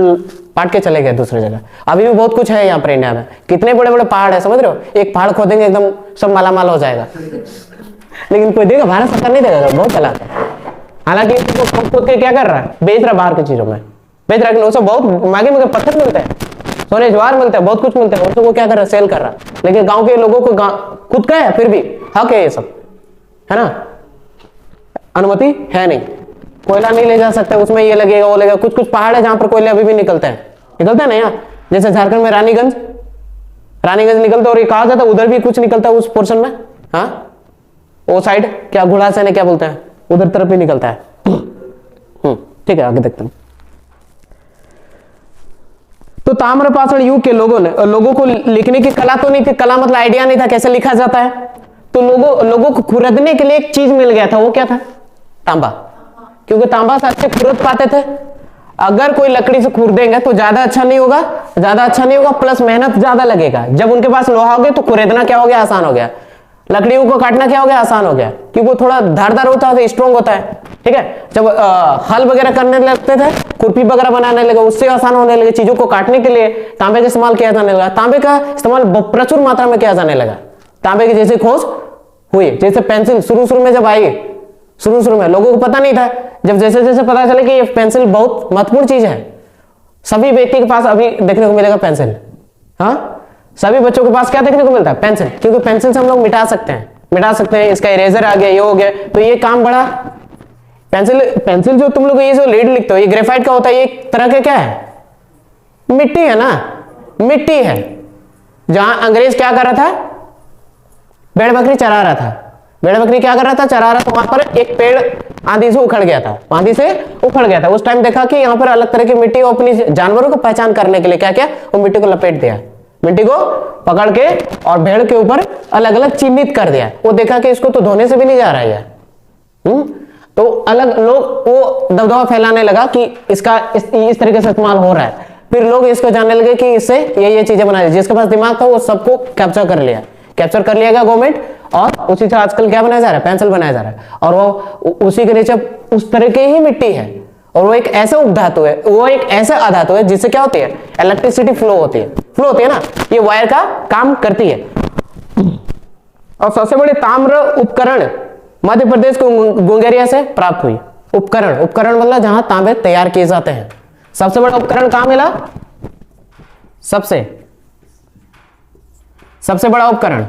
पाट के चले गए दूसरी जगह। अभी भी बहुत कुछ है यहाँ पर इंडिया में, कितने बड़े बड़े पहाड़ है, समझ रहे हो? एक पहाड़ खोदेंगे एकदम सब मालामाल हो जाएगा, लेकिन कोई देगा? भारत सरकार नहीं देगा, बहुत चला। हालांकि खोद के क्या कर रहा है, बेच रहा बाहर की चीजों में, बेच रहा है। बहुत मांगे मगर पत्थर मिलते हैं, सोने जवाहर मिलते हैं, बहुत कुछ मिलते हैं, उसको क्या कर रहा है, सेल कर रहा है। लेकिन गांव के लोगों को खुद का है, फिर भी हक है, ये सब है ना, अनुमति है नहीं, कोयला नहीं ले जा सकते, उसमें ये लगेगा वो लगेगा। कुछ कुछ पहाड़ है जहां पर कोयले अभी भी निकलते हैं ना यहाँ, जैसे झारखंड में रानीगंज निकलता है, और ये कहा जाता है उधर भी कुछ निकलता है उस पोर्शन में। हाँ वो साइड क्या घुड़ा से क्या बोलते हैं, उधर तरफ भी निकलता है। ठीक है आगे देखते हैं। तो ताम्रपाषाण युग के लोगों को लिखने की कला तो नहीं थी, कला मतलब आइडिया नहीं था कैसे लिखा जाता है। तो लोगों को खुरदने के लिए एक चीज मिल गया था, वो क्या था? तांबा, क्योंकि तांबा से अच्छे खुरद पाते थे। अगर कोई लकड़ी से खुरदेंगे तो ज्यादा अच्छा नहीं होगा, प्लस मेहनत ज्यादा लगेगा। जब उनके पास लोहा हो गया तो खुरदना क्या हो गया, आसान हो गया। लकड़ियों को काटना क्या हो गया, आसान हो गया, क्योंकि वो थोड़ा धारदार होता है, स्ट्रॉन्ग होता है। ठीक है, जब हल वगैरह करने लगते थे, खुरपी वगैरह बनाने लगे, उससे आसान होने लगे। चीजों को काटने के लिए तांबे का इस्तेमाल किया जाने लगा। तांबे का इस्तेमाल प्रचुर मात्रा में किया जाने लगा। तांबे की जैसे खोज हुई, जैसे पेंसिल शुरू में जब आई, शुरू में लोगों को पता नहीं था। जब जैसे जैसे पता चले कि ये पेंसिल बहुत महत्वपूर्ण चीज है, सभी व्यक्ति के पास अभी देखने को मिलेगा पेंसिल। हाँ, सभी बच्चों के पास क्या देखने को मिलता है, पेंसिल, क्योंकि पेंसिल से हम लोग मिटा सकते हैं। इसका इरेजर आ गया, ये हो गया, तो ये काम बड़ा। पेंसिल जो तुम लोग ये जो लीड लिखते हो, ये ग्रेफाइट का होता है, ये एक तरह का क्या है, मिट्टी है ना, मिट्टी है। जहां अंग्रेज क्या कर रहा था, भेड़ बकरी चरा रहा था। भेड़ बकरी क्या कर रहा था, चरा रहा था। वहां पर एक पेड़ आंधी से उखड़ गया था, उस टाइम देखा कि यहाँ पर अलग तरह की मिट्टी, अपनी जानवरों को पहचान करने के लिए क्या वो मिट्टी को लपेट दिया, मिट्टी को पकड़ के और भेड़ के ऊपर अलग अलग चिन्हित कर दिया। वो देखा कि इसको तो धोने से भी नहीं जा रहा है। तो अलग लोग वो दबदबा फैलाने लगा कि इसका इस तरीके से इस्तेमाल हो रहा है। फिर लोग इसको जानने लगे कि इससे ये चीजें बना दी। जिसके पास दिमाग था वो सबको कैप्चर कर लिया गया गवर्नमेंट, और उसी से आजकल क्या बनाया जा रहा है, पेंसिल बनाया जा रहा है। और वो उसी के नीचे उस तरह की ही मिट्टी है, और वो एक ऐसा उपधातु है, वो एक ऐसा अधातु है जिससे क्या होती है, इलेक्ट्रिसिटी फ्लो होती है ना, ये वायर का काम करती है। और सबसे बड़े ताम्र उपकरण मध्य प्रदेश को गुंगेरिया से प्राप्त हुई। उपकरण मतलब जहां तांबे तैयार किए जाते हैं। सबसे बड़ा उपकरण कहां मिला, सबसे बड़ा उपकरण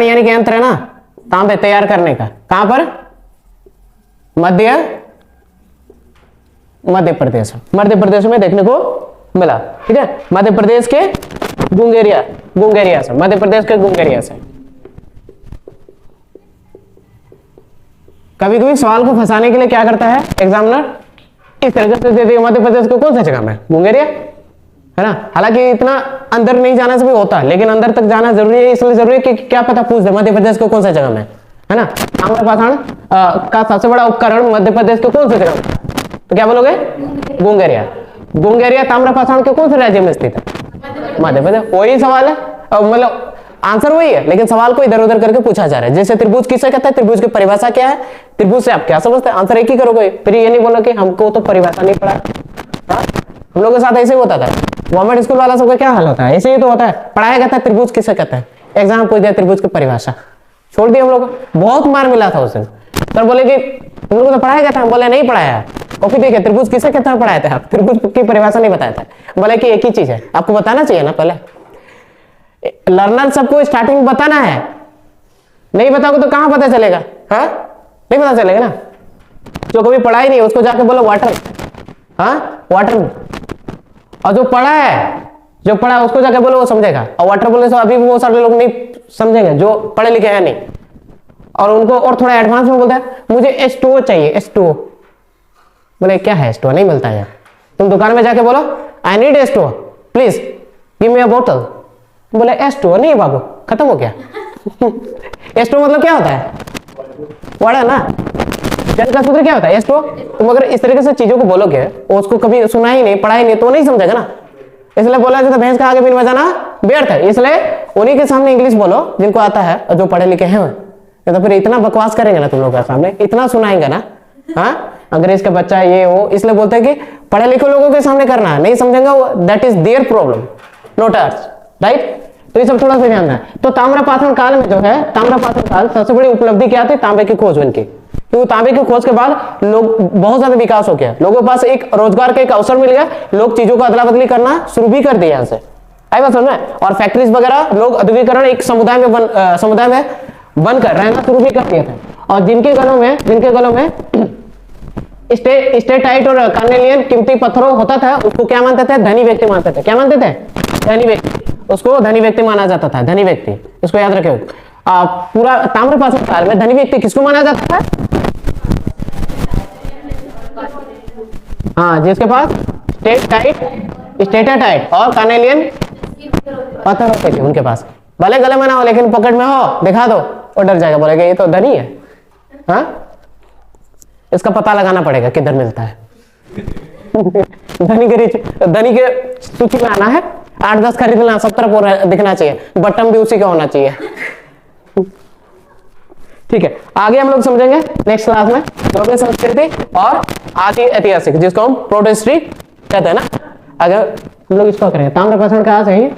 यानी कि यंत्र है ना, तांबे तैयार करने का, कहां पर, मध्य प्रदेश में देखने को मिला। ठीक है, मध्य प्रदेश के गुंगेरिया से, कभी कभी सवाल को फंसाने के लिए क्या करता है एग्जामिनर, इस तरीके से दे दिया मध्य प्रदेश को कौन सा जगह में, मुंगेरिया, है ना। हालांकि इतना अंदर नहीं जाना से भी होता है, लेकिन अंदर तक जाना जरूरी है, इसलिए जरूरी है कि क्या पता पूछ दे मध्य प्रदेश को कौन सा जगह में, है ना। ताम्रपाषाण का सबसे बड़ा उपकरण मध्य प्रदेश के कौन सी जगह में, तो क्या बोलोगे, गुंगेरिया। गुंगेरिया ताम्रपाषाण के कौन से राज्य में स्थित है, मध्य प्रदेश। वही सवाल है, मतलब आंसर वही है, लेकिन सवाल को इधर उधर करके पूछा जा रहा है। जैसे त्रिभुज किसे कहता है, त्रिभुज की परिभाषा क्या है, त्रिभुज से आप क्या समझते हैं, आंसर एक ही करोगे। फिर ये नहीं बोलो कि हमको तो परिभाषा नहीं पढ़ा। हम लोग के साथ ऐसे ही होता था, गवर्नमेंट स्कूल वाला सबका क्या हाल होता है, ऐसे ही तो होता है, पढ़ाया जाता है त्रिभुज किसे कहता है, एग्जाम पूछ दिया त्रिभुज की परिभाषा, छोड़ दिया हम लोग। बहुत मार मिला था उस दिन, सर बोले कि तुम लोग तो पढ़ाया गया था, हम बोले नहीं पढ़ाया। कॉपी देखे त्रिभुज किसे कहते हैं पढ़ाए थे आप, त्रिभुज की परिभाषा नहीं बताया था। बोले कि एक ही चीज है, आपको बताना चाहिए ना, पहले लर्नर सबको स्टार्टिंग बताना है, नहीं बताओगे तो कहां पता चलेगा, हाँ नहीं पता चलेगा ना। जो कभी पढ़ा ही नहीं उसको जाके बोलो वाटर, हाँ वाटर, और जो पढ़ा है, जो पढ़ा है उसको जाके बोलो वो समझेगा। और वाटर बोले तो अभी भी बहुत सारे लोग नहीं समझेंगे जो पढ़े लिखे हैं नहीं, और उनको और थोड़ा एडवांस में बोलता है मुझे H2O चाहिए, H2O। बोले क्या है H2O, नहीं मिलता है। तुम दुकान में जाके बोलो I need H2O please give me a bottle, बोले H2O नहीं बाबू, खत्म हो गया। H2O मतलब क्या होता है, वाटर ना, जल का सूत्र क्या होता है H2O। तुम अगर इस तरीके से चीजों को बोलोगे, उसको कभी सुना ही नहीं पढ़ा ही नहीं, तो नहीं समझेगा ना। इसलिए बोला जाता है भैंस का आगे बिन बजाना व्यर्थ है। इसलिए उन्हीं के सामने इंग्लिश बोलो जिनको आता है और जो पढ़े लिखे हैं, तो फिर इतना बकवास करेंगे ना तुम लोगों के सामने, इतना सुनाएंगे ना, हाँ अंग्रेज का बच्चा ये वो। इसलिए बोलते हैं कि पढ़े लिखे लोगों के सामने करना है, नहीं समझेंगे वो, that is their problem not hours, right. तो ये सब थोड़ा सा ध्यान देना। तो ताम्रपाषाण काल में जो है, ताम्रपाषाण काल सबसे बड़ी उपलब्धि क्या थी, तांबे की खोज उनकी, क्योंकि तांबे की खोज के बाद लोग बहुत ज्यादा विकास हो गया, लोगों के पास एक रोजगार का एक अवसर मिल गया, लोग चीजों को अदला बदली करना शुरू भी कर दिया यहाँ से, आई बात समझ में। और फैक्ट्रीज वगैरह, लोग औद्योगिकरण एक समुदाय में बनकर रहना शुरू भी कर दिया था। और जिनके गलों में स्टेटाइट और कार्नेलियन कीमती पत्थरों होता था, उसको क्या मानते थे, धनी व्यक्ति मानते थे। क्या मानते थे, धनी व्यक्ति, उसको धनी व्यक्ति माना जाता था, धनी व्यक्ति, इसको याद रखे। पूरा ताम्रपाषाण काल में धनी व्यक्ति किसको माना जाता था, हाँ जिसके पास स्टेटाइट और कार्नेलियन पत्थर होते थे उनके पास, भले गले में ना हो लेकिन पॉकेट में हो, दिखा दो और डर जाएगा, बोलेगा ये तो धनी है, हाँ इसका पता लगाना पड़ेगा किधर मिलता है। धनी के सूची में आना है, 8-10 खरीदना, सब तरफ दिखना चाहिए, बटन भी उसी का होना चाहिए। ठीक है, आगे हम लोग समझेंगे नेक्स्ट क्लास में द्रव्य संस्कृति और आदि ऐतिहासिक, जिसको हम प्रोटो हिस्ट्री कहते हैं ना। अगर हम लोग इसको करेंगे ताम्रपाषाण काल से ही